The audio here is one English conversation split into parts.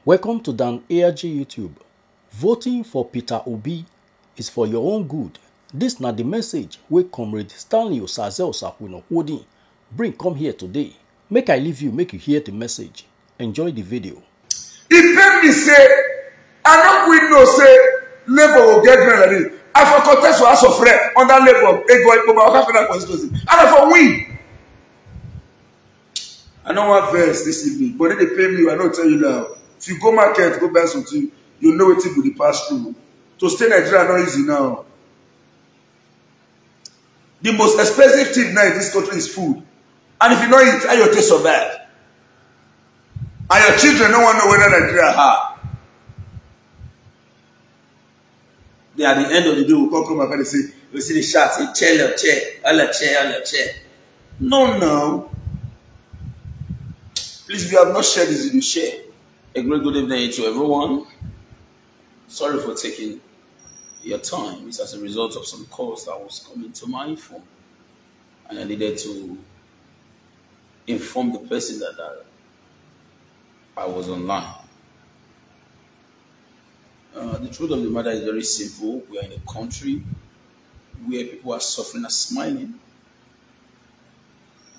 Welcome to Dan ARG YouTube. Voting for Peter Obi is for your own good. This na the message wey Comrade Stanley Osaze Osakwino Odin bring come here today. Make I leave you, make you hear the message. Enjoy the video. He paid me say, I don't we know say Labour will get grand like this. I for contest for House of Rep under Labour, Federal Constituency, and I for win. I don't want verse this evening, but then they pay me. I don't tell you now. If you go market, go buy something, you know what it will pass through. To stay in Nigeria not easy now. The most expensive thing now in this country is food. And if you don't eat, how you take survive? And your children don't want to know whether Nigeria hard. They at the end of the day will come back and say, we see the shots, say, chair, all a chair. No. Please, if you have not shared this video, share. A great good evening to everyone. Sorry for taking your time. It's as a result of some calls that was coming to my phone. And I needed to inform the person that I was online. The truth of the matter is very simple. We are in a country where people are suffering and smiling.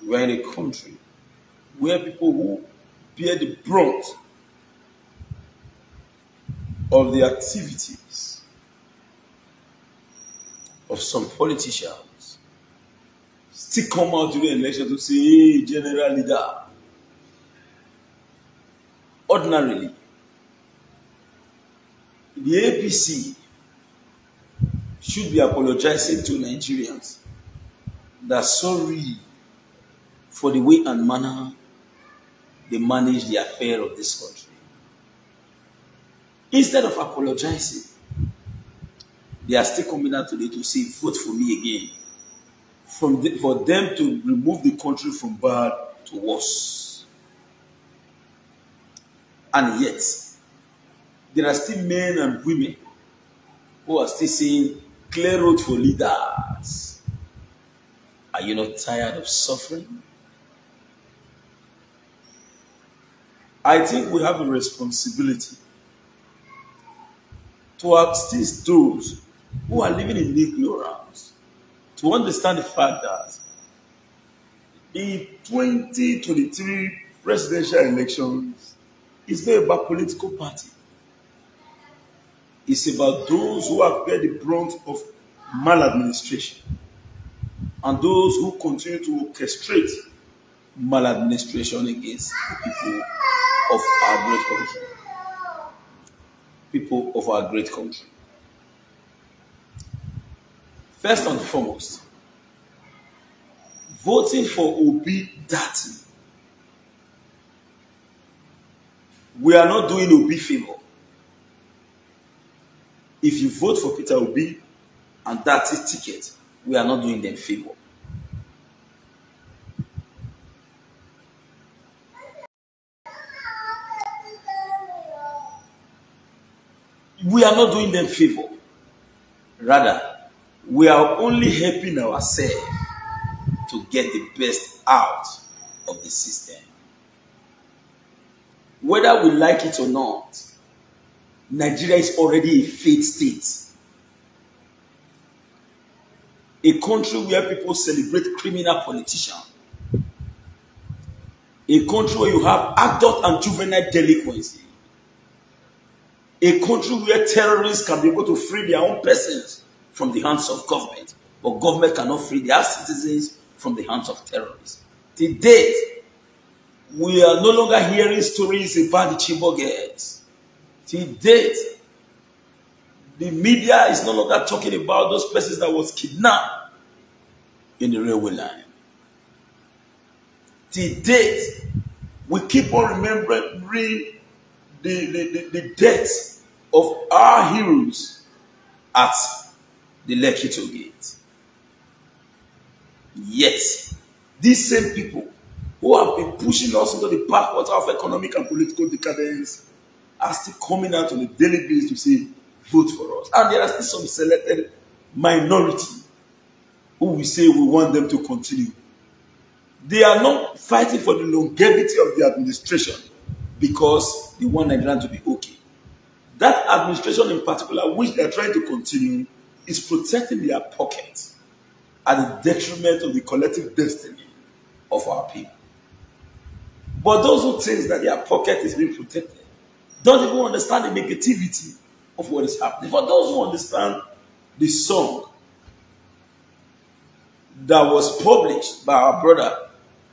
We are in a country where people who bear the brunt of the activities of some politicians still come out during the election to say, hey, general leader. Ordinarily, the APC should be apologizing to Nigerians that sorry for the way and manner they manage the affair of this country. Instead of apologizing, they are still coming out today to say, vote for me again. For them to remove the country from bad to worse. And yet, there are still men and women who are still saying, clear road for leaders. Are you not tired of suffering? I think we have a responsibility to assist those who are living in ignorance to understand the fact that in 2023 presidential elections, it's not about political party. It's about those who have bear the brunt of maladministration and those who continue to orchestrate maladministration against the people of our great country. People of our great country. First and foremost, voting for Obi Dati. We are not doing Obi favor. If you vote for Peter Obi and Dati's ticket, we are not doing them favor. We are not doing them favor. Rather, we are only helping ourselves to get the best out of the system. Whether we like it or not, Nigeria is already a failed state. A country where people celebrate criminal politicians. A country where you have adult and juvenile delinquency. A country where terrorists can be able to free their own persons from the hands of government, but government cannot free their citizens from the hands of terrorists. To date, we are no longer hearing stories about the Chibok girls. To date, the media is no longer talking about those persons that was kidnapped in the railway line. To date, we keep on remembering the deaths of our heroes at the Lekki Toll Gate. Yet, these same people who have been pushing us into the backwater of economic and political decadence are still coming out on a daily basis to say, vote for us. And there are still some selected minority who we say we want them to continue. They are not fighting for the longevity of the administration because they want Nigeria to be okay. That administration in particular, which they are trying to continue, is protecting their pocket at the detriment of the collective destiny of our people. But those who think that their pocket is being protected don't even understand the negativity of what is happening. For those who understand the song that was published by our brother,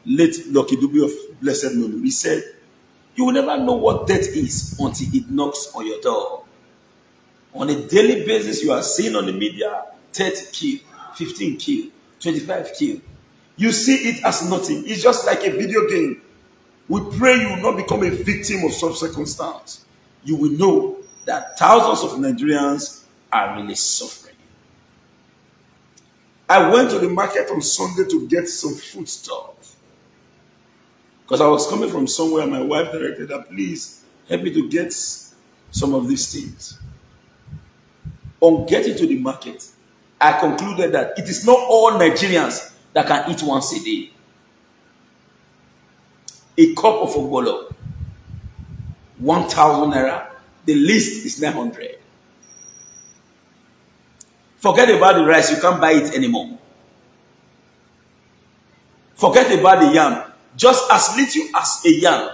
late Lucky Dube of blessed memory, he said, "You will never know what death is until it knocks on your door." On a daily basis, you are seeing on the media 30 killed, 15 killed, 25 killed. You see it as nothing. It's just like a video game. We pray you will not become a victim of such circumstance. You will know that thousands of Nigerians are really suffering. I went to the market on Sunday to get some food stuff, because I was coming from somewhere. My wife directed that, please help me to get some of these things. On getting to the market, I concluded that it is not all Nigerians that can eat once a day. A cup of ogbolo, 1,000 naira. The least is 900. Forget about the rice, you can't buy it anymore. Forget about the yam. Just as little as a yam.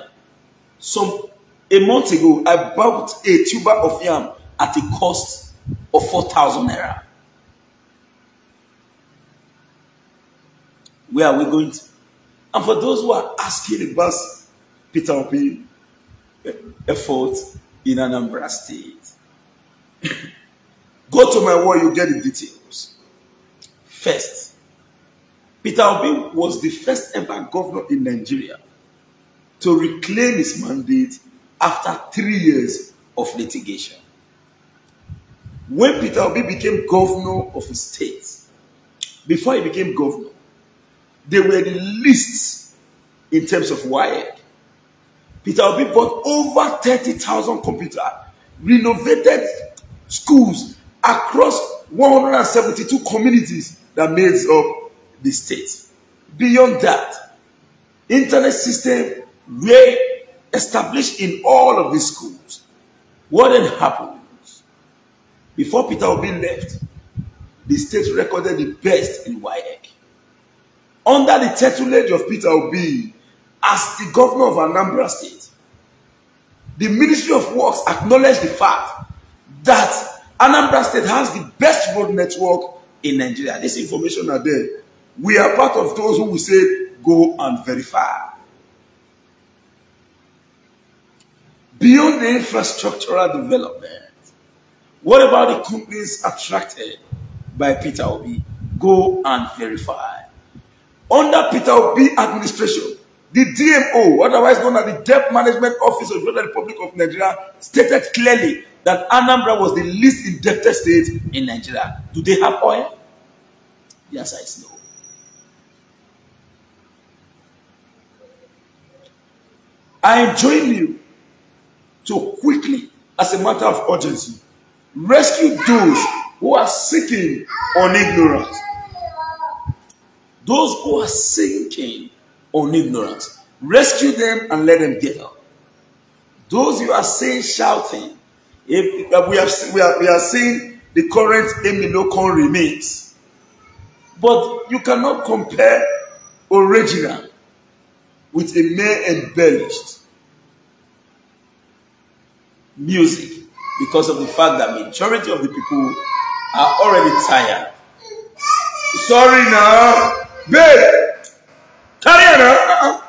A month ago, I bought a tuber of yam at a cost of 4,000 naira. Where are we going to? And for those who are asking about Peter Obi effort in Anambra State, go to my wall, you get the details. First, Peter Obi was the first ever governor in Nigeria to reclaim his mandate after 3 years of litigation. When Peter Obi became governor of his state, before he became governor, they were the least in terms of WAEC. Peter Obi bought over 30,000 computers, renovated schools across 172 communities that made up the state. Beyond that, internet system were established in all of these schools. What then happened? Before Peter Obi left, the state recorded the best in WAEC. Under the tutelage of Peter Obi, as the governor of Anambra State, the Ministry of Works acknowledged the fact that Anambra State has the best road network in Nigeria. This information are there. We are part of those who will say, go and verify. Beyond the infrastructural development, what about the companies attracted by Peter Obi? Go and verify. Under Peter Obi administration, the DMO, otherwise known as the Debt Management Office of the Federal Republic of Nigeria, stated clearly that Anambra was the least indebted state in Nigeria. Do they have oil? The answer is no. I enjoin you to quickly, as a matter of urgency, rescue those who are sinking on ignorance. Those who are sinking on ignorance, rescue them and let them get up. Those you are saying shouting, we are saying the current Emilokon remains. But you cannot compare original with a mere embellished music, because of the fact that majority of the people are already tired. Sorry now, babe. Carry on.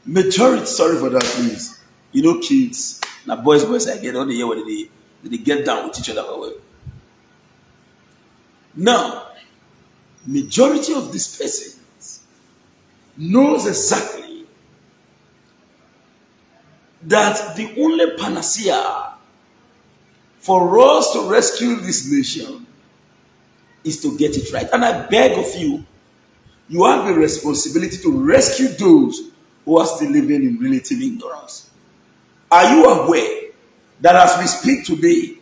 Majority, sorry for that, please. You know, kids, now boys, I get on the year where they get down with each other. Now, majority of these persons knows exactly that the only panacea for us to rescue this nation is to get it right. And I beg of you, you have a responsibility to rescue those who are still living in relative ignorance. Are you aware that as we speak today,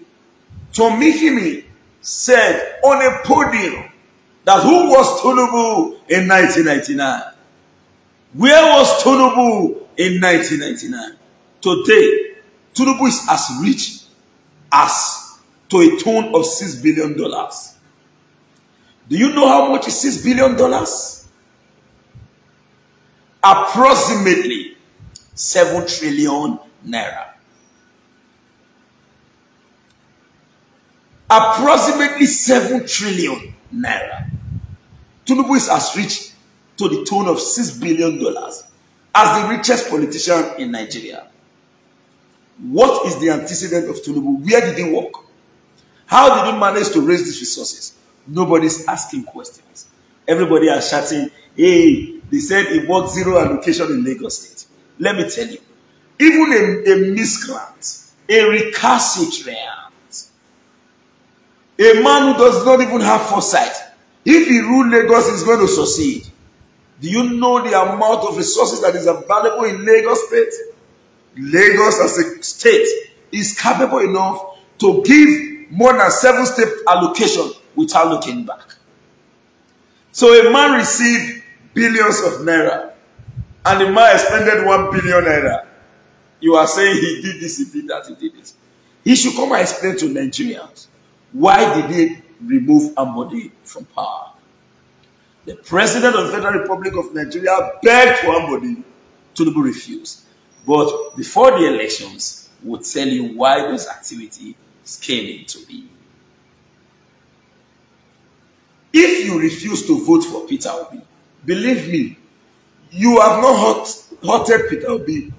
Tom Mikimi said on a podium that who was Tinubu in 1999? Where was Tinubu in 1999? Today, Tinubu is as rich as to a tune of $6 billion. Do you know how much is $6 billion? Approximately 7 trillion naira. Approximately 7 trillion naira. Tinubu is as rich to the tune of $6 billion as the richest politician in Nigeria. What is the antecedent of Tinubu? Where did he work? How did he manage to raise these resources? Nobody's asking questions. Everybody is shouting, hey, they said he worked zero allocation in Lagos State. Let me tell you, even a miscreant, a recalcitrant, a man who does not even have foresight, if he rule Lagos, he's going to succeed. Do you know the amount of resources that is available in Lagos State? Lagos as a state is capable enough to give more than 7 state allocation without looking back. So a man received billions of naira and the man expended 1 billion naira. You are saying he did this, he did that, he did this. He should come and explain to Nigerians why did they remove Ambode from power. The President of the Federal Republic of Nigeria begged for Ambode. Tinubu refused. But before the elections, we'll tell you why those activities came into being. If you refuse to vote for Peter Obi, believe me, you have not hurted Peter Obi.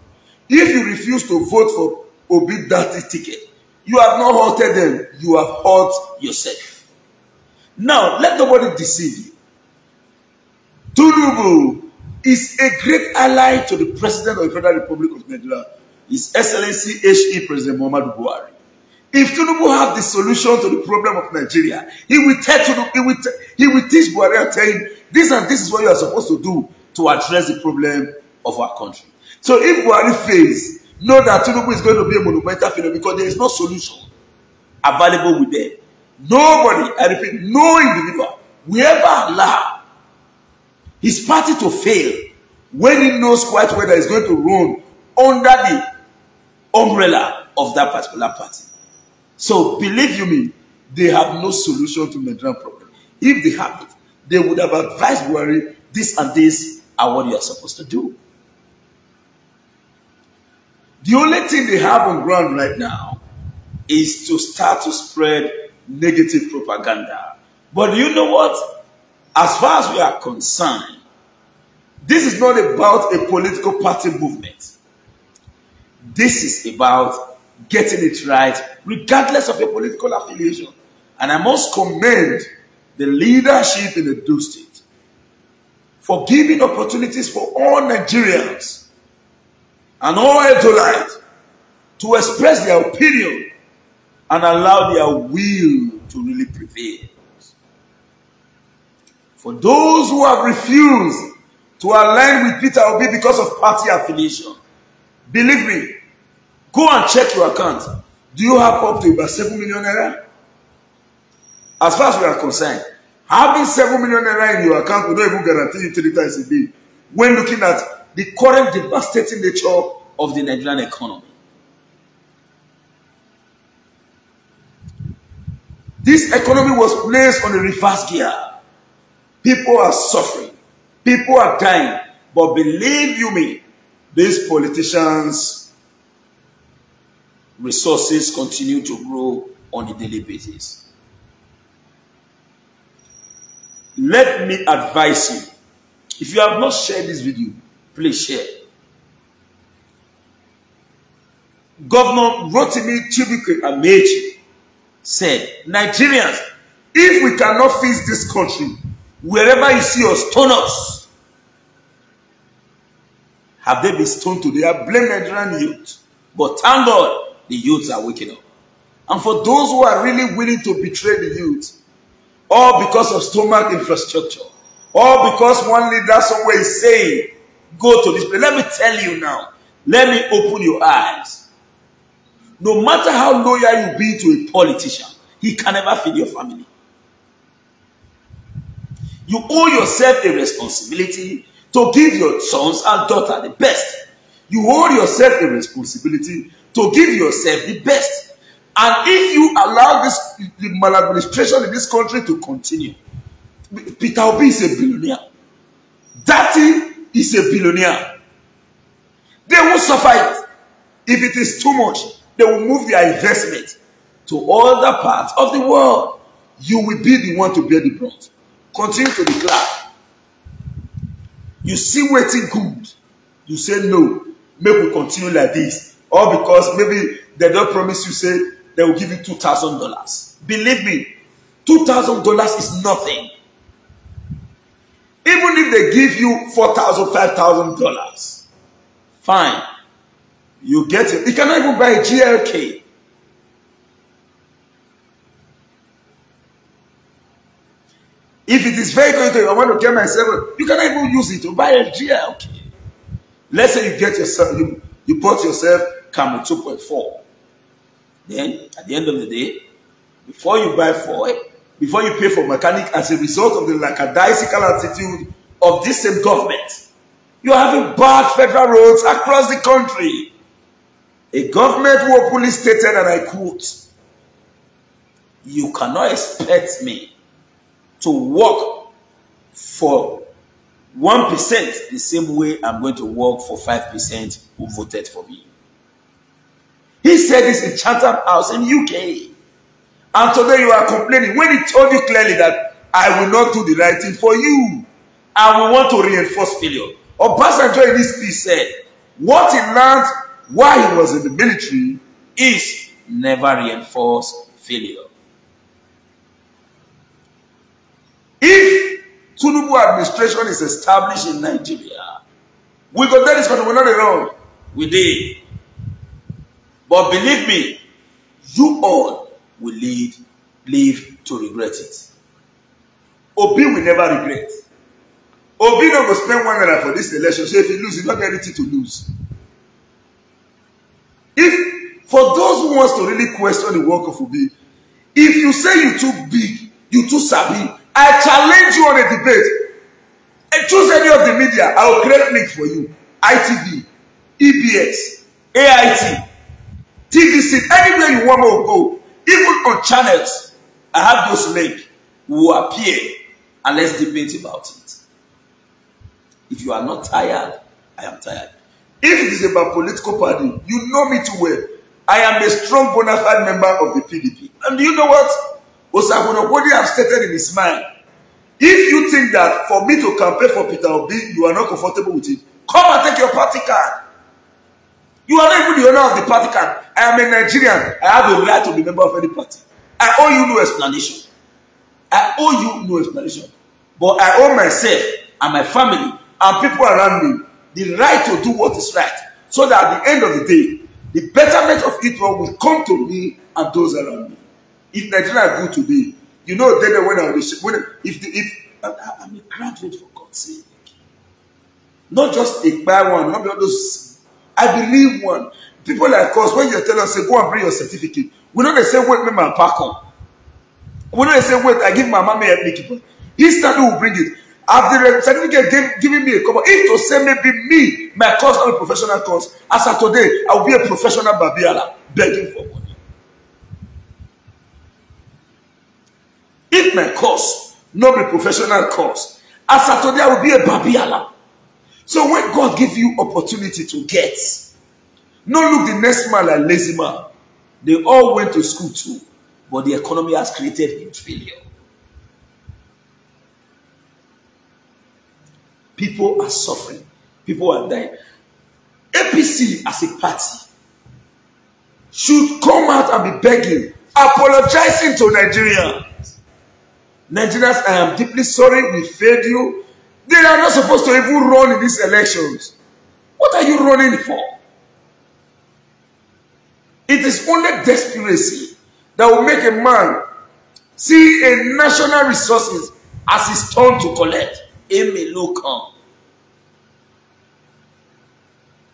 If you refuse to vote for Obi that ticket, you have not hurted them, you have hurt yourself. Now, let nobody deceive you. Tinubu is a great ally to the President of the Federal Republic of Nigeria, His Excellency H.E. President Muhammadu Buhari. If Tinubu have the solution to the problem of Nigeria, he will teach Buhari and tell him, this and this is what you are supposed to do to address the problem of our country. So if Buhari fails, know that Tinubu is going to be a monumental failure because there is no solution available with them. Nobody, I repeat, no individual will ever allow his party to fail when he knows quite well that he's going to run under the umbrella of that particular party. So believe you me, they have no solution to the Nigerian problem. If they have it, they would have advised Buhari, this and this are what you are supposed to do. The only thing they have on ground right now is to start to spread negative propaganda. But do you know what? As far as we are concerned, this is not about a political party movement. This is about getting it right, regardless of your political affiliation. And I must commend the leadership in the Edo State for giving opportunities for all Nigerians and all Edolites to express their opinion and allow their will to really prevail. For those who have refused to align with Peter Obi because of party affiliation, believe me, go and check your account. Do you have up to about 7 million naira? As far as we are concerned, having 7 million naira in your account will not even guarantee you 3 times a day when looking at the current devastating nature of the Nigerian economy. This economy was placed on a reverse gear. People are suffering. People are dying. But believe you me, these politicians' resources continue to grow on a daily basis. Let me advise you. If you have not shared this video, please share. Governor Rotimi Chibuike Amechi said, Nigerians, if we cannot fix this country, wherever you see us, stone us. Have they been stoned today? I blame Nigerian youth. But thank God, the youths are waking up. And for those who are really willing to betray the youth, all because of stomach infrastructure, all because one leader somewhere is saying, go to this place. Let me tell you now. Let me open your eyes. No matter how loyal you be to a politician, he can never feed your family. You owe yourself a responsibility to give your sons and daughters the best. You hold yourself a responsibility to give yourself the best. And if you allow the maladministration in this country to continue, Peter Obi is a billionaire. Daddy is a billionaire. They will suffer it. If it is too much, they will move their investment to other parts of the world. You will be the one to bear the brunt. Continue to declare. You see waiting good. You say no. Maybe we continue like this. Or because maybe they don't promise you, say they will give you $2,000. Believe me, $2,000 is nothing. Even if they give you $4,000, $5,000, fine. You get it. You cannot even buy a GLK. If it is very good, I want to get myself, you cannot even use it to buy a GLK. Let's say you get yourself, you bought yourself Camry 2.4. Then, at the end of the day, before you buy for it, before you pay for mechanic as a result of the lackadaisical attitude of this same government, you are having bad federal roads across the country. A government who openly stated, and I quote, "You cannot expect me to work for 1% the same way I'm going to work for 5% who voted for me." He said this in Chatham House in UK. And today you are complaining when he told you clearly that I will not do the right thing for you. I will want to reinforce failure. Obasanjo in this piece said, what he learned while he was in the military is never reinforce failure. If Tinubu administration is established in Nigeria, we go there, this country, we're not alone. We did. But believe me, you all will live to regret it. Obi will never regret. Obi not go spend $1 for this election. So if he loses, he don't get anything to lose. If for those who wants to really question the work of Obi, if you say you too big, you too sabi, I challenge you on a debate. And choose any of the media. I will create link for you. ITV, EBS, AIT, TVC, anywhere you want to go. Even on channels, I have those links. We will appear and let's debate about it. If you are not tired, I am tired. If it is about political party, you know me too well. I am a strong bona fide member of the PDP. And do you know what? Osagunobodi has stated in his mind. If you think that for me to campaign for Peter Obi, you are not comfortable with it, come and take your party card. You are not even the owner of the party card. I am a Nigerian. I have a right to be a member of any party. I owe you no explanation. I owe you no explanation. But I owe myself and my family and people around me the right to do what is right. So that at the end of the day, the betterment of it all will come to me and those around me. If Nigeria are good today, you know, then when I was, I'm a graduate for God's sake. Not just a bad one, not all those. I believe one. People like us, when you tell us, say, go and bring your certificate. We know they say, wait, me my pack on. We know they say, wait, I give my mommy a keeper. Instantly will bring it. After the certificate giving me a cover, if to say maybe me, my course not a professional course, as of today, I will be a professional babiala begging for money. If my course not a professional course, as of today, I will be a babiala. So when God gives you opportunity to get, don't look the next man like lazy man. They all went to school too, but the economy has created huge failure. People are suffering. People are dying. APC as a party should come out and be begging, apologizing to Nigerians. Nigerians, I am deeply sorry we failed you. They are not supposed to even run in these elections. What are you running for? It is only desperation that will make a man see a national resources as his turn to collect. Emi Lokan.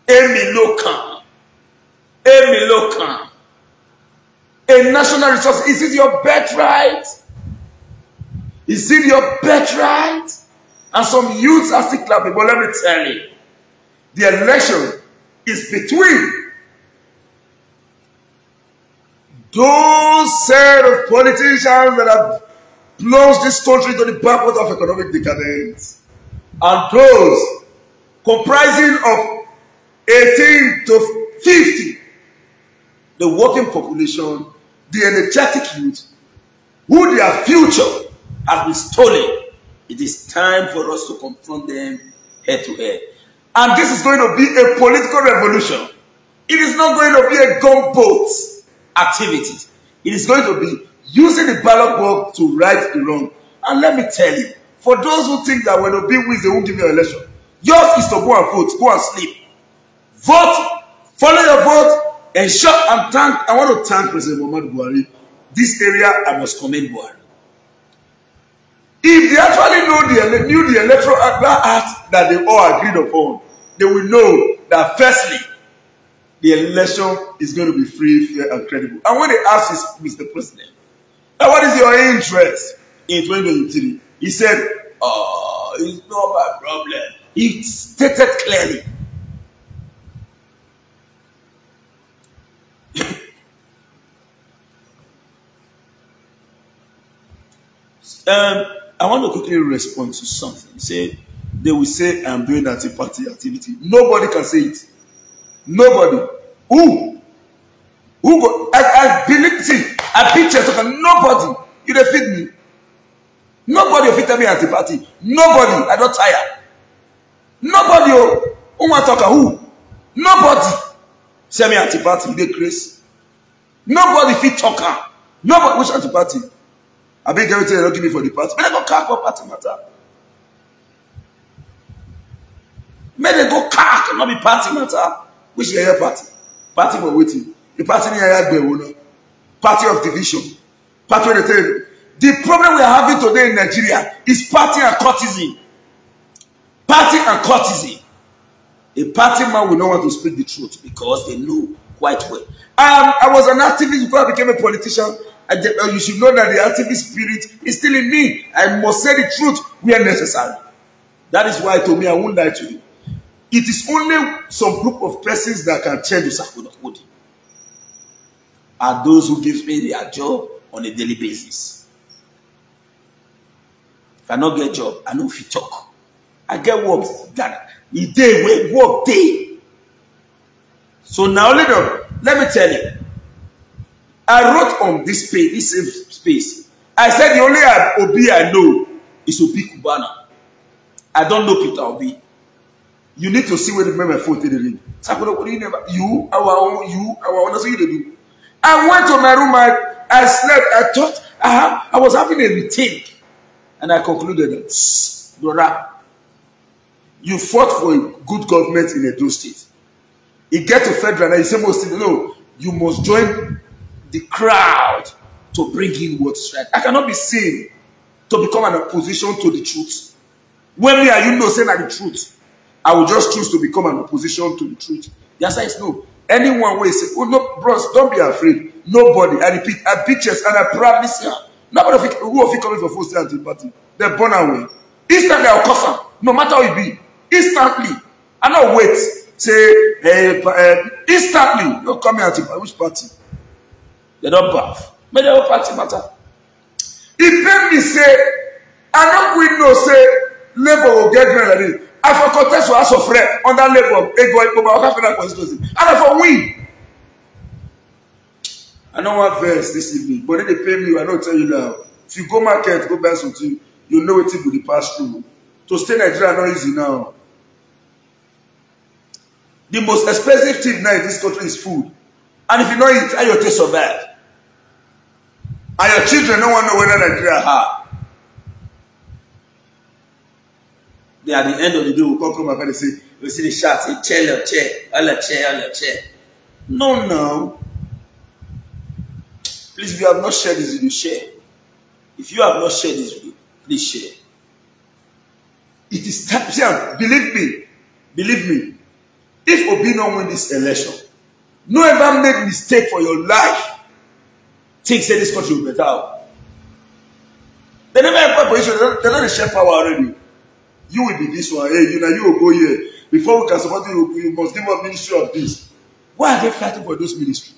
Emi Lokan. Emi Lokan. A national resource. Is it your birthright? Is it your birthright? And some youths are still clapping. But let me tell you, the election is between those set of politicians that have plunged this country to the backward of economic decadence, and those comprising of 18 to 50, the working population, the energetic youth, who their future has been stolen. It is time for us to confront them head to head. And this is going to be a political revolution. It is not going to be a gunboat activity. It is going to be using the ballot box to right the wrong. And let me tell you, for those who think that when Obi wins, they won't give you an election, yours is to go and vote, go and sleep. Vote, follow your vote, ensure and thank. I want to thank President Muhammadu Buhari. This area, I must commend Buhari. If they actually knew the electoral act that they all agreed upon, they will know that firstly, the election is going to be free, fair, and credible. And when they asked Mr. President, what is your interest in 2023? He said, oh, it's not my problem. He stated clearly. I want to quickly respond to something. They will say I'm doing anti-party activity. Nobody can say it. Nobody. Who go? I believe. See, I picture talking. Nobody. You don't feed me. Nobody will fit me anti-party. Nobody. I don't tire. Nobody. Who want to talk? Who? Nobody. Say me anti-party. They crazy. Nobody fit talker. Nobody. Which anti-party? I beg everything they don't give me for the party. May they go cack for party matter. May they go cack, not be party matter. Which is your party? Party for waiting. The party in party of division. Party of the The problem we are having today in Nigeria is party and courtesy. Party and courtesy. A party man will not want to speak the truth because they know quite well. I was an activist before I became a politician. You should know that the activist spirit is still in me. I must say the truth where necessary. That is why to me I won't lie to you. It is only some group of persons that can change the circle of body. Are those who give me their job on a daily basis. If I don't get a job, I know if you talk. I get work that the day we work day. So now let me tell you. I wrote on this page, this space. I said the only Obi I know is Obi Kubana. I don't know Peter Obi. You need to see where the member phone to the ring. You, our own, that's what you do. I went to my room, I slept, I thought I was having a rethink. And I concluded that, brother, you fought for a good government in Edo State. You get to federal and you say most things, no, you must join the crowd to bring in what's right. I cannot be seen to become an opposition to the truth. When me and you know saying that the truth, I will just choose to become an opposition to the truth. The answer is no. Anyone will say, oh no, bros, don't be afraid. Nobody, I repeat, I pictures and I proudly say, nobody who of you coming for full state anti-party. They're born away. Instantly I'll cuss them, no matter how it be. Instantly. I don't wait. Say, instantly, you're coming anti-party. Which party? They don't bath. May they all party matter. It made me say, I don't we know say Labour will get grand like this. I for contest for House of Rep under Labour, and I for win. I don't want verse this evening, but then they pay me. I don't tell you now. If you go market, go buy something, you know it will be pass through. To stay in Nigeria not easy now. The most expensive thing now in this country is food, and if you don't eat, how you take survive? And your children don't want to know whether Nigeria hard. They at the end of the day will come back and say, we see the shots, say, chair, all the chair. No. Please, if you have not shared this video, share. If you have not shared this video, please share. It is time. Believe me. If Obi don't win this election, no ever make mistake for your life. Think say this country will better out. They never have position. They're not the share power already. You will be this one. Hey, you will go here. Before we can support you, you must give up ministry of this. Why are they fighting for those ministries?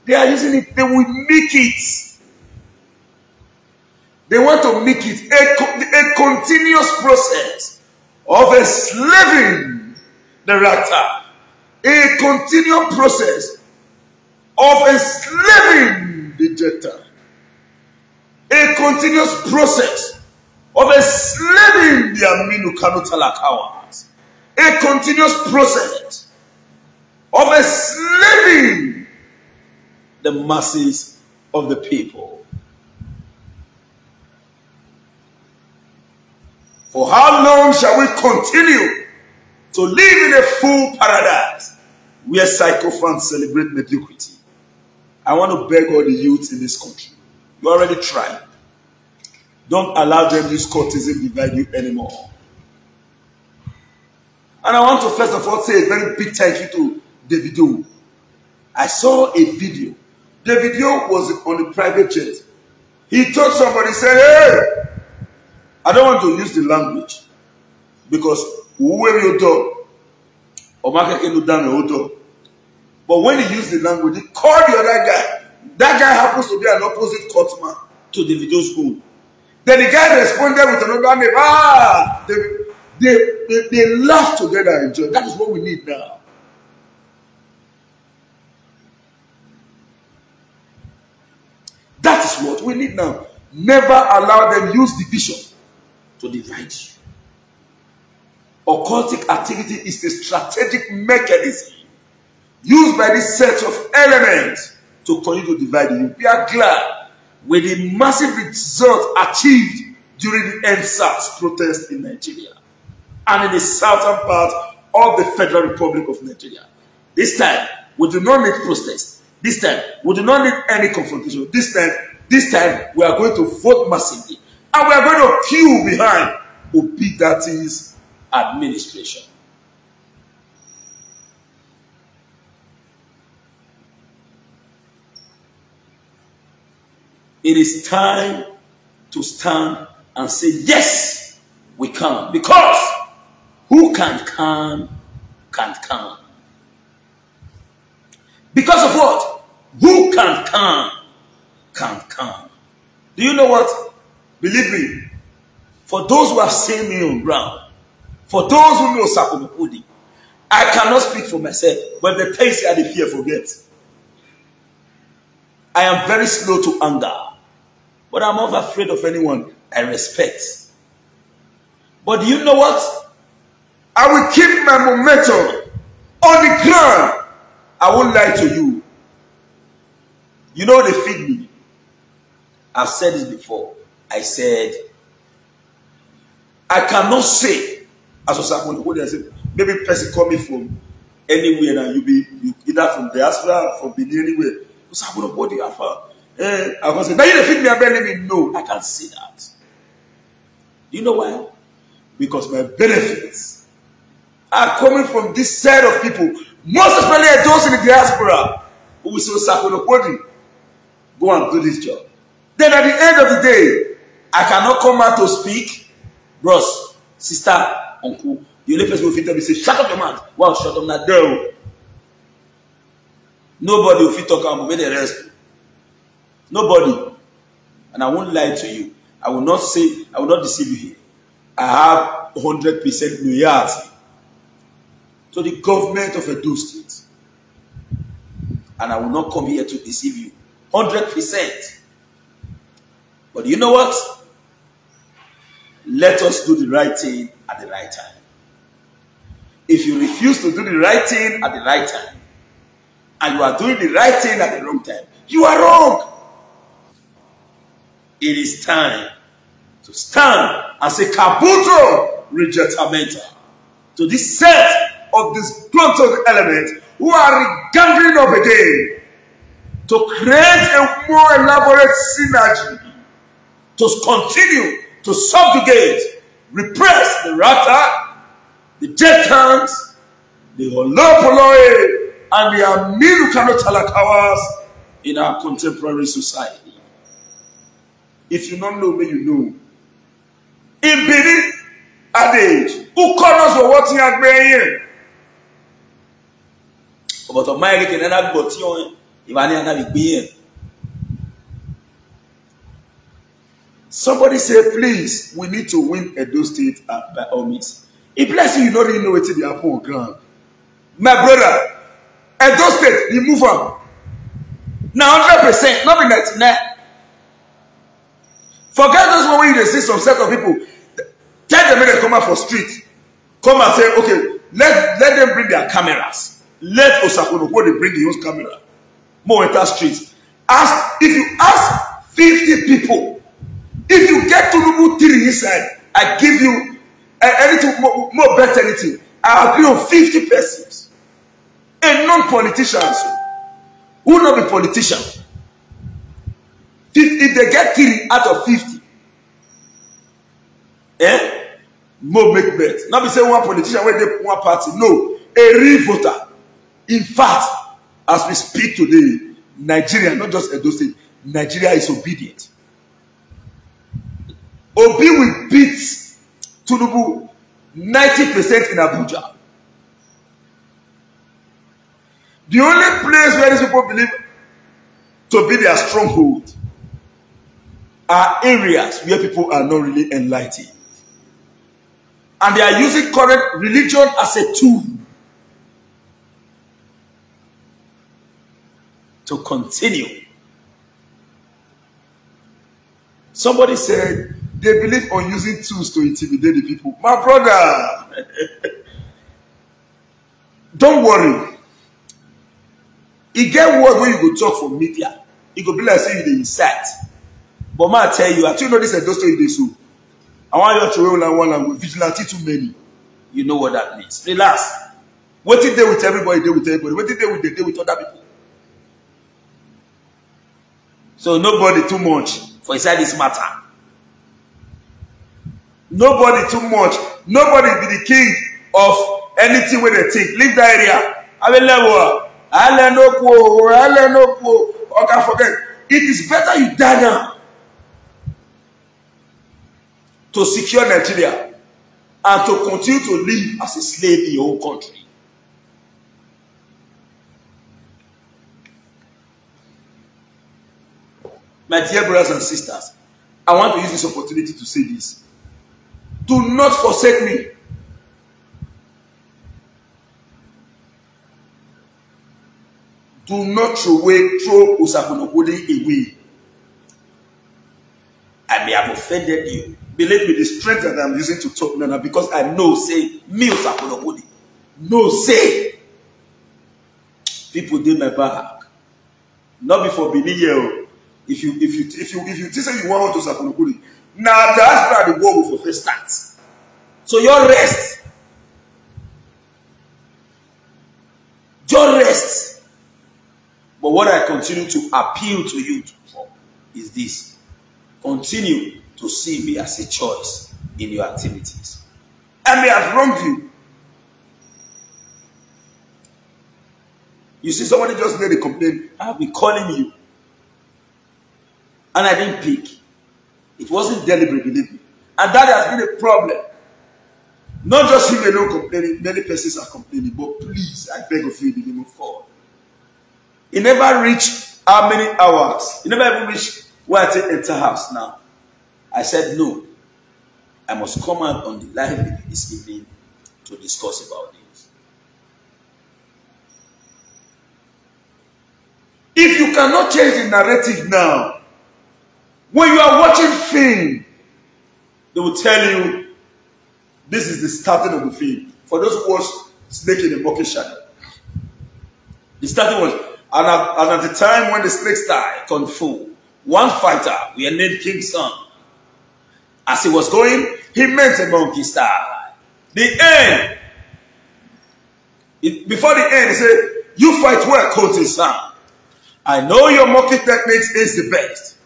They are using it. They will make it. They want to make it a continuous process of enslaving the Rata. A continuous process of enslaving the Jetta. A continuous process of enslaving the Aminu Kano Talakawas. A continuous process of enslaving the masses of the people. For how long shall we continue to live in a full paradise where sycophants celebrate mediocrity? I want to beg all the youth in this country. You already tried. Don't allow them use courtism divide you anymore. And I want to first of all say a very big thank you to Davido. I saw a video. Davido was on a private jet. He told somebody, said, hey, I don't want to use the language because whoever you talk, but when he used the language, he called the other guy. That guy happens to be an opposite courtman to Davido's own. Then the guy responded with another name. Ah, they laugh together and enjoy. That is what we need now. That is what we need now. Never allow them use division to divide you. Occultic activity is a strategic mechanism used by this set of elements to continue to divide you. We are glad with the massive result achieved during the NSAS protest in Nigeria and in the southern part of the Federal Republic of Nigeria. This time, we do not need protest. This time, we do not need any confrontation. This time, we are going to vote massively. And we are going to queue behind Obi Dati's administration. It is time to stand and say, yes, we can. Because who can come, can't come. Because of what? Who can come, can't come. Do you know what? Believe me, for those who have seen me on ground, for those who know Sakomopudi, I cannot speak for myself, but the things I fear forget. I am very slow to anger, but I'm not afraid of anyone I respect. But do you know what? I will keep my momentum on the ground. I won't lie to you. You know they feed me. I've said this before. I said, I cannot say, as was happening, what I said, maybe person coming from anywhere and you either from diaspora, from Benin, anywhere. What's happening? What do you have? I can say, now you feed me, I barely no, I can't say that. You know why? Because my benefits are coming from this side of people, most especially those in the diaspora who will say, Sakonopodi, go and do this job. Then at the end of the day, I cannot come out to speak. Bros, sister, uncle, the only person who fit tell me say, shut up your mouth. Wow, shut up that girl. Nobody will fit talk about me the rest. Nobody. And I won't lie to you. I will not say, I will not deceive you here. I have 100% loyalty to the government of Edo State. And I will not come here to deceive you. 100%. But you know what? Let us do the right thing at the right time. If you refuse to do the right thing at the right time, and you are doing the right thing at the wrong time, you are wrong. It is time to stand and say, Kabuto Rejetamenta, to this set of disgruntled elements who are gangling up again to create a more elaborate synergy to continue to subjugate, repress the Rata, the Jetans, the Olopoloi, and the Aminu Kano Talakawas in our contemporary society. If you don't know me, you know. In Benin, adage. Who corners for what you are being? But on my can never go to you. If I never be Somebody say, please, we need to win Edo State by all means. If bless you, you don't really know what they happen on ground. My brother, Edo State, you move on. Now 100%, not be 99. Forget those one when you see some set of people. Tell them when they come out for street. Come and say, okay, let them bring their cameras. Let Osakono bring his own camera. More enter street. If you ask 50 people, if you get to Nubu 3 inside, I give you anything more bet anything. I agree on 50 persons. And non-politicians who not be politicians. If they get 3 out of 50, more make bet. Not be say one politician where they one party. No, a real voter. In fact, as we speak today, Nigeria, not just Edo State, Nigeria is obedient. Obi will beat Tinubu 90% in Abuja. The only place where these people believe to be their stronghold are areas where people are not really enlightened. And they are using current religion as a tool to continue. Somebody said they believe on using tools to intimidate the people. My brother, don't worry. You get word when you go talk for media. It go be like saying you dey incite. But man, I tell you, I tell you know this is those story they so. I want you to roll one with vigilante too many. You know what that means. Relax. What did they with everybody? They with everybody. What did they with other people? So nobody too much for inside this matter. Nobody too much. Nobody be the king of anything where they think. Leave that area. I will level. Okay, forget. It is better you die now to secure Nigeria and to continue to live as a slave in your own country. My dear brothers and sisters, I want to use this opportunity to say this. Do not forsake me. Do not throw Osakono away. I may have offended you. Believe me, the strength that I'm using to talk now because I know, say, me Osakono no say. People did my back. Not before being here. If you say you want to Osakono now that's where the war will first start. So your rest. Your rest. But what I continue to appeal to you for is this. Continue to see me as a choice in your activities. I may have wronged you. You see, somebody just made a complaint. I've been calling you. And I didn't pick. It wasn't deliberate, believe me. And that has been a problem. Not just you alone complaining, many persons are complaining. But please, I beg of you, in the name of God. It never reached how many hours? It never even reached where I take enter house now. I said no. I must come out on the live this evening to discuss about this. If you cannot change the narrative now, when you are watching film, they will tell you this is the starting of the film. For those who watch Snake in the Bucket Shadow, the starting was. And at the time when the snake started Kung Fu, one fighter, we are named King Son. As he was going, he met a monkey star. The end. Before the end, he said, you fight well, Kote San. I know your monkey techniques is the best.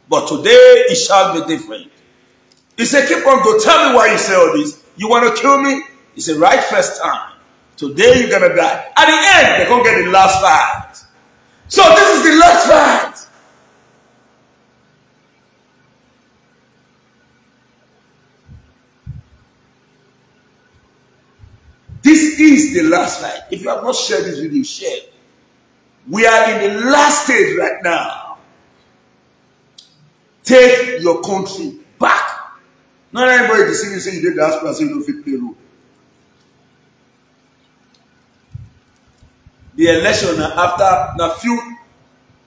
But today, it shall be different. He said, keep on go. Tell me why you say all this. You want to kill me? He said, right first time. Today you're gonna die. At the end, they're gonna get the last fight. So this is the last fight. This is the last fight. If you have not shared this video, share. We are in the last stage right now. Take your country back. Not everybody deceiving say you did diaspora, so you don't fit play role. The election after a few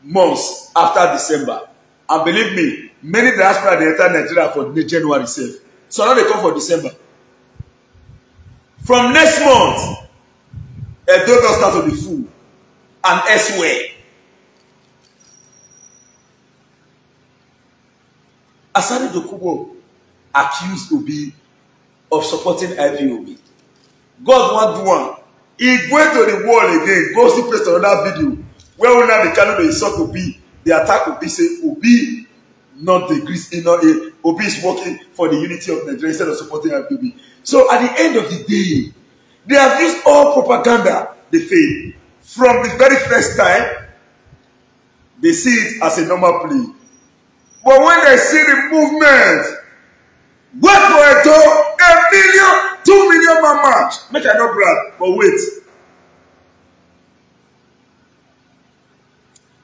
months after December. And believe me, many diaspora they enter Nigeria for the January itself. So now they come for December. From next month, Edo don start to be full. And elsewhere. Asani Dokubo accused Obi of supporting IPOB. God want one. He went to the wall again, goes to post another video where we now the Kano they insult Obi, they attack Obi, say Obi not the Greece, Obi is working for the unity of Nigeria instead of supporting IPOB. So at the end of the day, they have used all propaganda they failed. From the very first time, they see it as a normal play. But when they see the movement, wait for it to 1 million, 2 million man march. Make I not brag, but wait.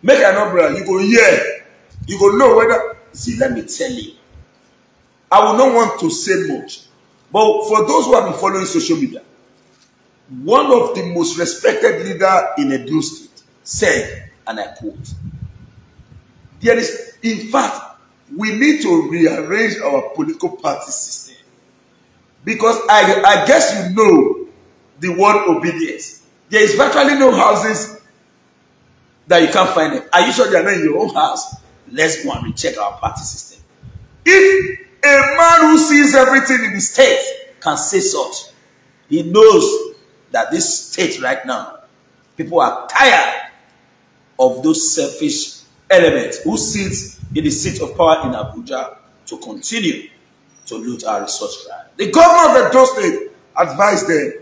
Make I not brag. You go hear. You go know whether. See, let me tell you. I will not want to say much. But for those who have been following social media, one of the most respected leaders in Edo State said, and I quote, there is, in fact, we need to rearrange our political party system. Because I guess you know the word obedience. There is virtually no houses that you can't find them. Are you sure they are not in your own house? Let's go and recheck our party system. If a man who sees everything in the state can say such, he knows that this state right now, people are tired of those selfish elements who sit in the seat of power in Abuja to continue to loot our resource ground. The governor of Edo State advised them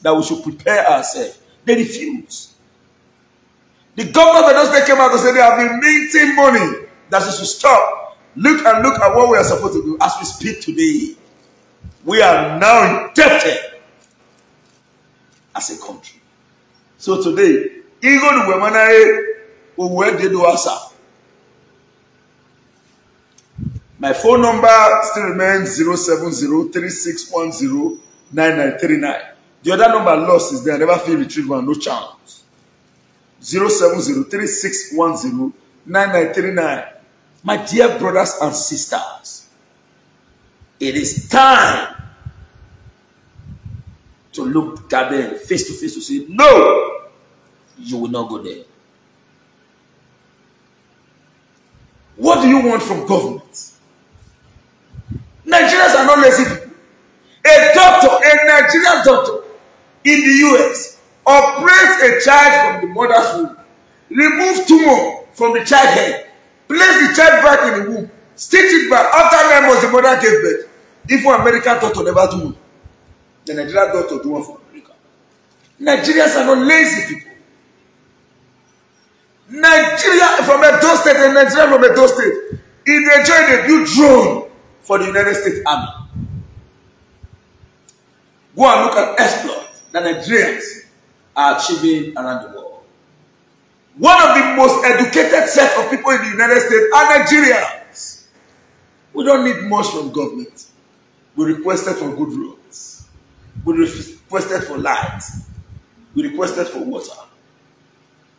that we should prepare ourselves. They refused. The governor of Edo State came out and said they have been minting money, that we should stop. Look at what we are supposed to do. As we speak today, we are now indebted as a country. So today, Igor Wemanae Uwededoasa. My phone number still remains 07036109939. The other number lost is there. I never feel retrieved one, no chance. 07036109939. My dear brothers and sisters, it is time to look at them face to face to say, no, you will not go there. What do you want from government? Nigerians are not lazy people. A doctor, a Nigerian doctor in the US, operates a child from the mother's womb, remove tumor from the child head, place the child back in the womb, stitch it back. After 9 months, the mother gave birth. If one American doctor never do, the Nigerian doctor do one for America. Nigerians are not lazy people. Nigeria from Edo State and Nigeria from Edo State, in Nigeria they build drone for the United States Army. Go and look at exploits that Nigerians are achieving around the world. One of the most educated set of people in the United States are Nigerians. We don't need much from government. We requested for good roads. We requested for light. We requested for water.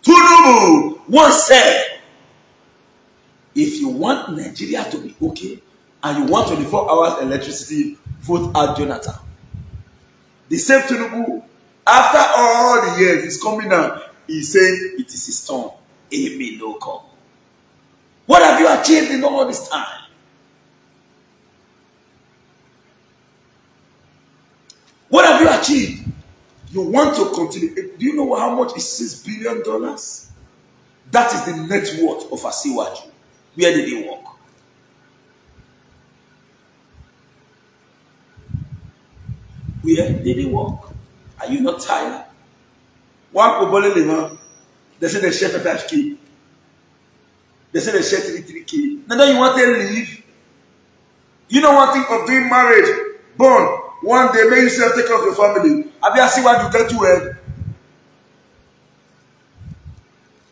Tinubu once said, if you want Nigeria to be okay and you want 24 hours electricity, vote out Jonathan. The same Tinubu, after all the years, he's coming down. He's saying it is his turn. Amen, no come. What have you achieved in all this time? What have you achieved? You want to continue. Do you know how much is $6 billion? That is the net worth of Asiwaju. Where did he work? Where did he work? Are you not tired? They say they share 5K. They say they share 33K. Now you want to leave? You know one thing of doing marriage, born, one day make yourself take care of your family. Abi I see what you get to well.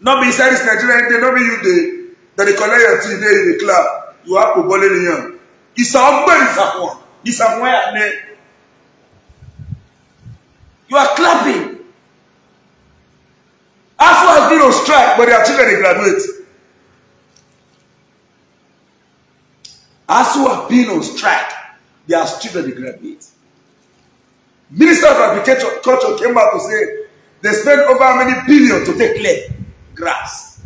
Not be inside this Nigerian day, not be you day that they collect your tea there in the club. You have to ball in here. It's a one. It's a one. You are clapping. ASUU has been on strike, but their children they graduate. ASUU have been on strike, their children they graduate. Minister of Agriculture came out to say they spent over how many billion to take clear grass.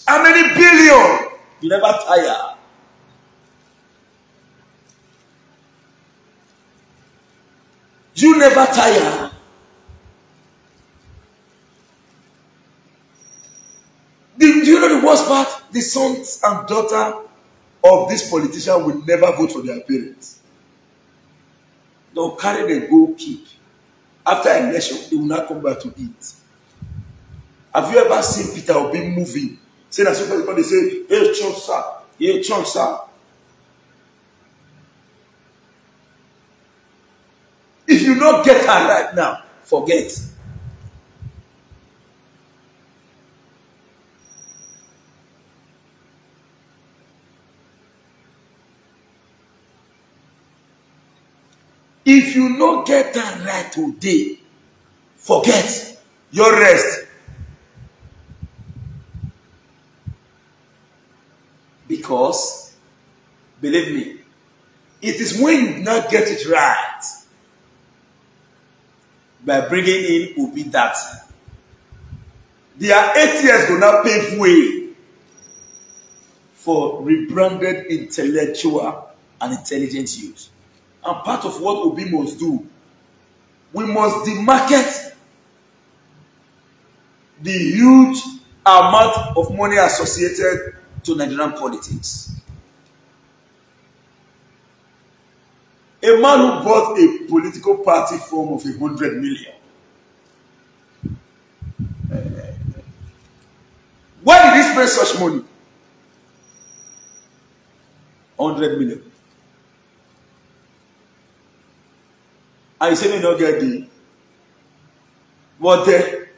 How many billion? You never tire. You never tire. Do you know the worst part? The sons and daughters of this politician will never vote for their parents. They'll carry the go keep. After election, they will not come back to eat. Have you ever seen Peter Obi moving? Say that somebody they say, hey, church, sir. Hey, church, sir. If you don't get her right now, forget. If you don't get that right today, forget your rest. Because, believe me, it is when you not get it right by bringing in Obi that their 8 years will not pave way for rebranded intellectual and intelligent youth. And part of what Obi must do, we must demarket the huge amount of money associated to Nigerian politics. A man who bought a political party form of 100 million. Why did he spend such money? 100 million. And you say they don't get the what the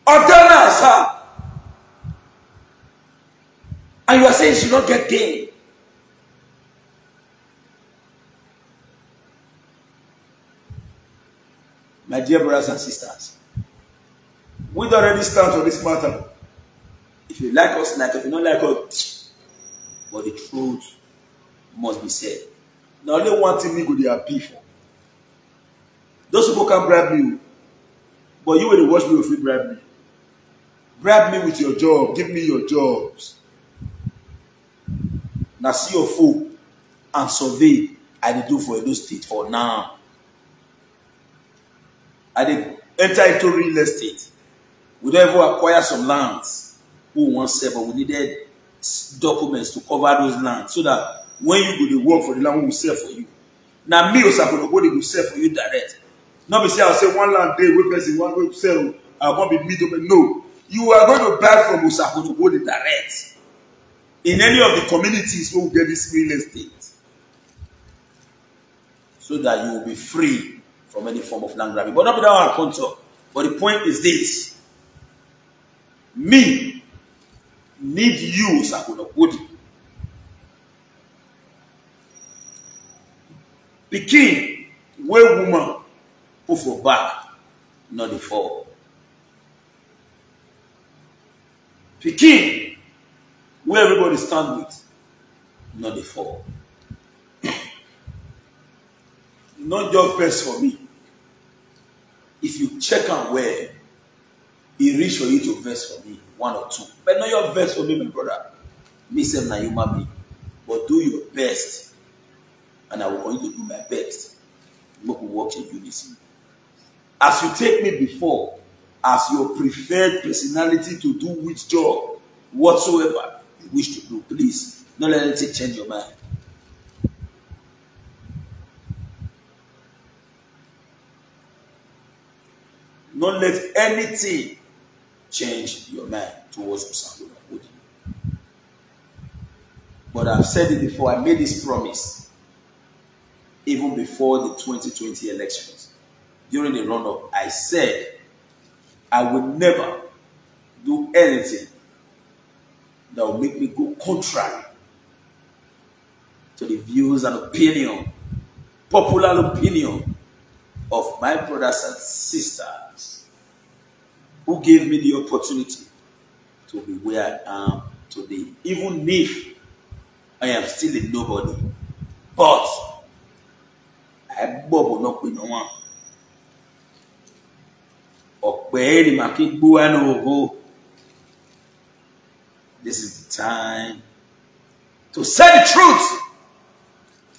Otana, sir. And you are saying you should not get gain. My dear brothers and sisters, we don't already stand on this matter. If you like us, like if you don't like us, but the truth must be said. Now only one thing we go to happy for. Those people can bribe me, but you will watch me if you bribe me. Bribe me with your job. Give me your jobs. Now see your fool and survey I did do for Edo State for now. I did enter into real estate. We don't even acquire some lands who want to sell, but we needed documents to cover those lands so that when you go to work for the land, we will sell for you. Now me or somebody will sell for you direct. Not be say I'll say one land day, we person one will sell, I won't be middleman. No. You are going to buy from Usakunogodi direct. In any of the communities who get this real estate. So that you will be free from any form of land grabbing. But not without our contour. But the point is this. Me need you, Usakunogodi. The king, where woman, who for back, not the fall. The king, where everybody stand with, not the fall. Not just verse for me. If you check out where he reach for you to verse for me, 1 or 2. But not your verse for me, my brother. Me say na human being. But do your best. And I will continue to do my best. We will work in unison. As you take me before, as your preferred personality to do which job, whatsoever you wish to do, please, don't let anything change your mind. Don't let anything change your mind towards Usakunogodi. But I've said it before, I made this promise. even before the 2020 elections, during the run-up, I said I would never do anything that will make me go contrary to the views and opinion, popular opinion of my brothers and sisters who gave me the opportunity to be where I am today. Even if I am still a nobody, but I bubble not with no one. This is the time to say the truth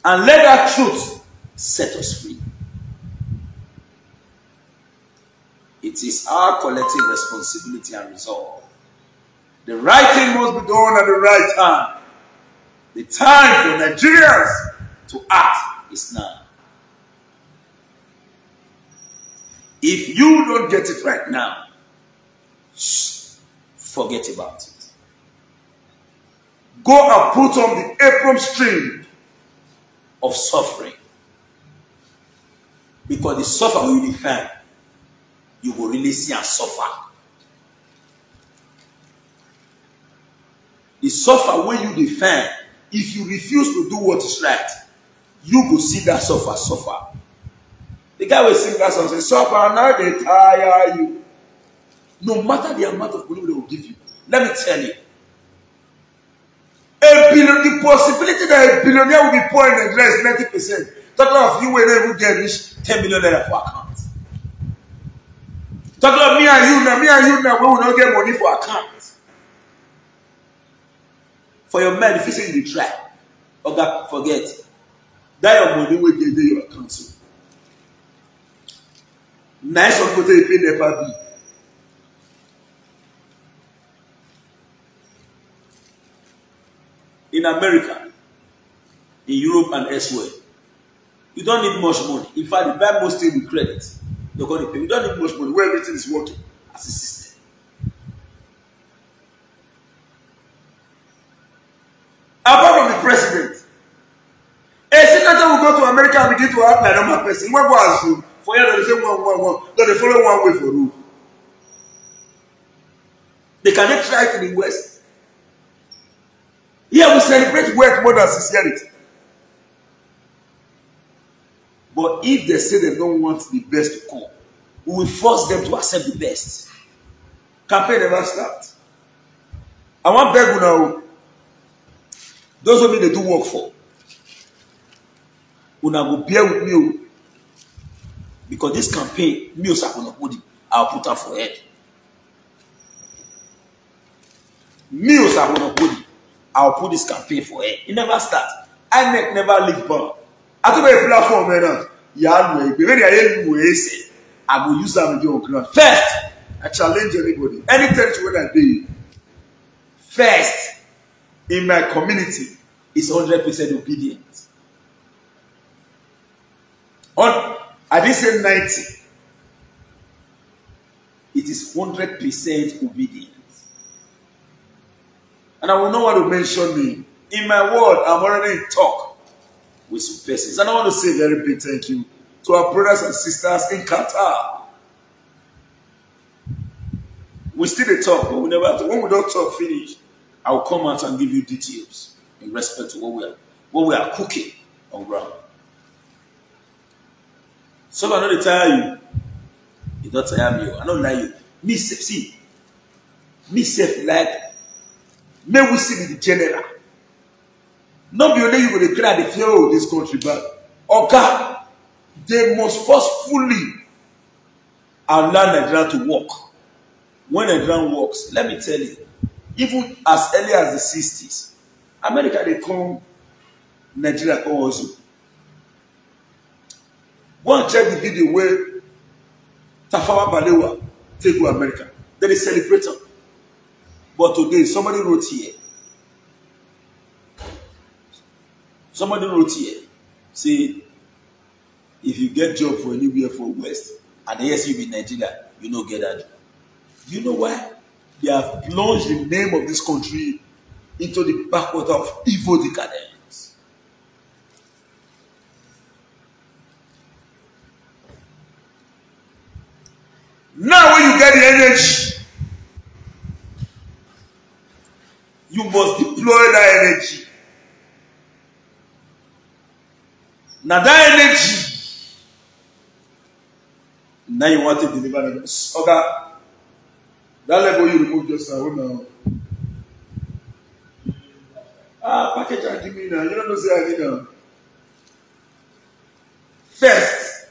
and let that truth set us free. It is our collective responsibility and resolve. The right thing must be done at the right time. The time for Nigerians to act is now. If you don't get it right now, forget about it. Go and put on the apron string of suffering. Because the suffer will defend, you will really see and suffer. The suffer when you defend, if you refuse to do what is right, you will see that suffer. The guy will sing that song and say, suffer, now they tire you. No matter the amount of money they will give you, let me tell you, the possibility that a billionaire will be poor in the dress is 90%. Talking of you will never get rich, 10 million naira for account. Talking of me and you now, we will not get money for account. For your man, if you say you try, okay, forget. That your money will get your account. Nice of people they pay their bill. In America, in Europe and elsewhere, you don't need much money. In fact, you buy most things with credit. You're going to pay. You don't need much money where everything is working as a system. Apart from the president, a senator will go to America and begin to act like a normal person. He won't go assume. For you, they say one. They follow one way for rule. They cannot try it in the West. Here we celebrate wealth more than sincerity. But if they say they don't want the best to come, we will force them to accept the best. Campaign never starts. I want beg you now. Those who me they do work for. Una go bear with me. Because this campaign, I'll put her for head. I'll put this campaign for head. It never starts. I never leave bar. I took a platform, man. I will use that with your ground. First, I challenge anybody. Any territory I do, first, in my community, is 100% obedient. I didn't say 90. It is 100% obedience. And I will not want to mention me. In my word, I'm already in talk with some persons. And I want to say a very big thank you to our brothers and sisters in Qatar. We still talk, but we never have to. When we don't talk finish, I will come out and give you details in respect to what we are cooking on ground. So I know they tire you. You don't tire me. I don't lie you. Me see. Me self like. May we see the general. Not be only you going to cry the fear of this country, but okay, they must forcefully allow Nigeria to work. When Nigeria works, let me tell you, even as early as the 60s, America they come, Nigeria come also. Go and check the video where Tafawa Balewa take to America. Then they celebrate them. But today, somebody wrote here. Say, if you get job for anywhere for West, and yes, you be Nigeria, you don't get that job. Do you know why? They have plunged the name of this country into the backwater of evil decadence. Now when you get the energy, you must deploy that energy. Now that energy, now you want to deliver them. Okay, that level you remove just now. Package I give me now. You don't know say I need now. First,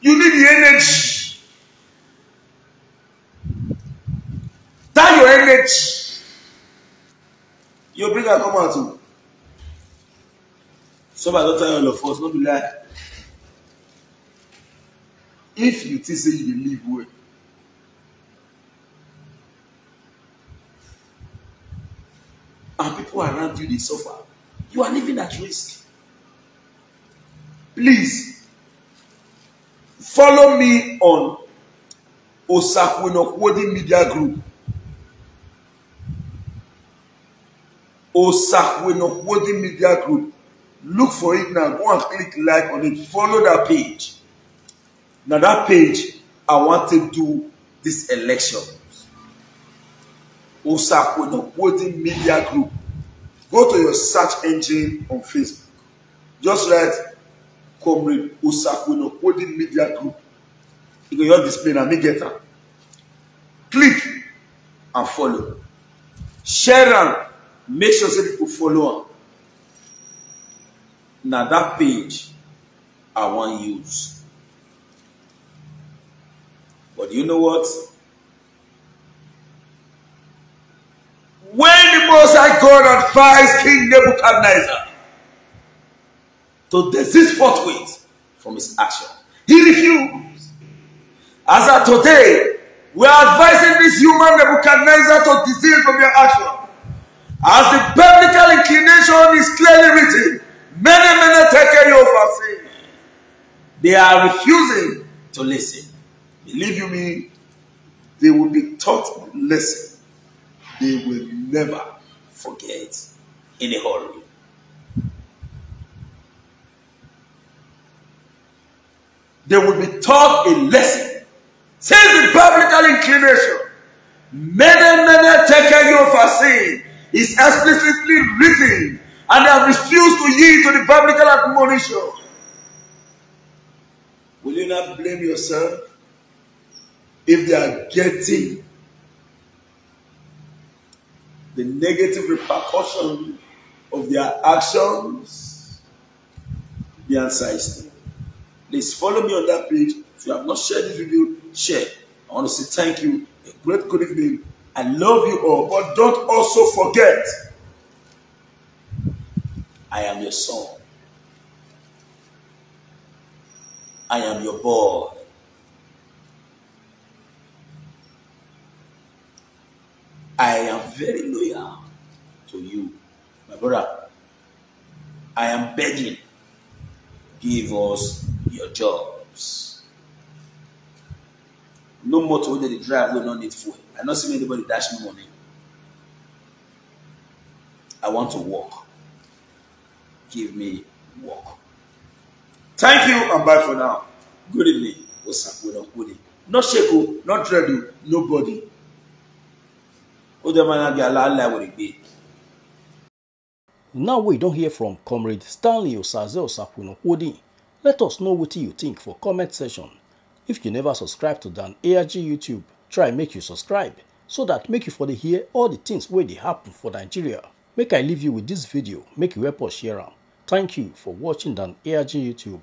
you need the energy. That your energy, you bring her come out too. Somebody don't tell you all of us, not be lie. If you think say you will live well, and people around you they suffer, you are living at risk. Please follow me on Osakwenokwodi Media Group. Osakwenokwodi Media Group. Look for it now. Go and click like on it. Follow that page. Now that page, I want to do this election. Osakwenokwodi Media Group. Go to your search engine on Facebook. Just write Comrade Osakwenokwodi Media Group. You go your display and me get her. Click and follow. Share and make sure say people follow her. Now that page I want to use. But you know what? When the Most High God advised King Nebuchadnezzar to desist forthwith from his action, he refused. As of today, we are advising this human Nebuchadnezzar to desist from your action. As the biblical inclination is clearly written, many take you for sin. They are refusing to listen. Believe you me, they will be taught the lesson. They will never forget in a hurry. They will be taught a lesson. Since the biblical inclination, many take you for sin, is explicitly written, and they have refused to yield to the biblical admonition. Will you not blame yourself if they are getting the negative repercussion of their actions? The answer is no. Please follow me on that page. If you have not shared this video, share. I want to say thank you. A great good evening. I love you all. But don't also forget, I am your son. I am your boy. I am very loyal to you, my brother. I am begging, give us your jobs. No more to the drive, we don't need food. I don't see anybody dash me money. I want to work. Give me work. Thank you and bye for now. Good evening. What's up? Not Sheko, not Redu, nobody. Now we don't hear from Comrade Stanley Osaze Osakwenokwodi. Let us know what you think for comment section. If you never subscribe to Dan ARG YouTube, try make you subscribe so that make you for the hear all the things where they happen for Nigeria. Make I leave you with this video, make you help us share them. Thank you for watching Dan ARG YouTube.